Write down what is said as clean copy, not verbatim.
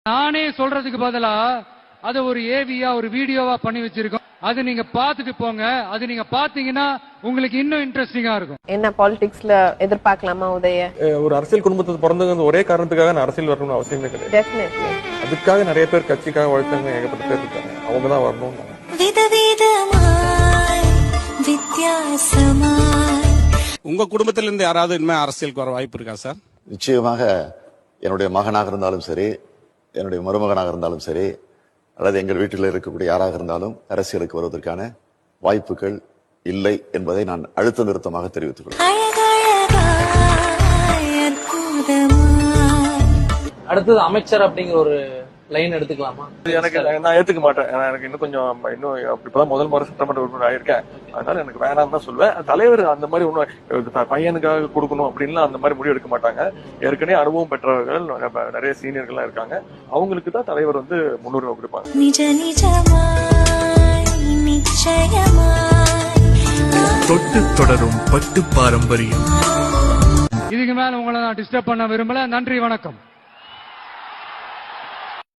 நானே சொல்றதுக்கு பதிலா அதை ஒரு ஏவியா ஒரு வீடியோவா பண்ணி வச்சிருக்கோம். அது நீங்க பாத்துட்டு போங்க. அது நீங்க பாத்தீங்கன்னா உங்களுக்கு இன்னும் இன்ட்ரெஸ்டிங்கா இருக்கும். என்ன பாலிடிக்ஸ்ல எதிர்பார்க்கலாமா உதய? ஒரு அரசியல் குடும்பத்துக்கு பிறந்தவங்க ஒரே காரணத்துக்காக நான் அரசியல் வரணும்னு அவசியமே கிடையாது. டெஃபினெட்லி. அதுக்காக நிறைய பேர் கட்சிக்காக உழைச்சவங்க ஏகப்பட்ட பேர் இருக்காங்க. அவங்க தான் வரணும். உங்க குடும்பத்தில இருந்து யாராவது இனிமே அரசியலுக்கு வர வாய்ப்பு இருக்கா சார்? நிச்சயமாக என்னுடைய மகனாக இருந்தாலும் சரி, என்னுடைய மருமகனாக இருந்தாலும் சரி, அல்லது எங்கள் வீட்டில் இருக்கக்கூடிய யாராக இருந்தாலும் அரசியலுக்கு வருவதற்கான வாய்ப்புகள் இல்லை என்பதை நான் அழுத்த நிறுத்தமாக தெரிவித்துக் கொள்கிறேன். அடுத்தது அமைச்சர் அப்படிங்கிற ஒரு லைன் எடுத்துக்கலாமா? எனக்கு நான் ஏத்துக்க மாட்டேன். எனக்கு இன்னும் கொஞ்சம் இப்பதான் முதல் முறை சட்டமன்ற உறுப்பினர் ஆயிருக்கேன். அதனால எனக்கு வேணாம் தான் சொல்லுவேன். தலைவர் அந்த மாதிரி ஒன்னும் பையனுக்காக கொடுக்கணும் அப்படின்லாம் அந்த மாதிரி முடிவு எடுக்க மாட்டாங்க. ஏற்கனவே அனுபவம் பெற்றவர்கள் நிறைய சீனியர்கள்லாம் இருக்காங்க. அவங்களுக்கு தான் தலைவர் முன்னுரிமை கொடுப்பாங்க. தொட்டு தொடரும் பட்டு பாரம்பரியம். இதுக்கு மேல உங்களை நான் டிஸ்டர்ப் பண்ண விரும்பல. நன்றி, வணக்கம்.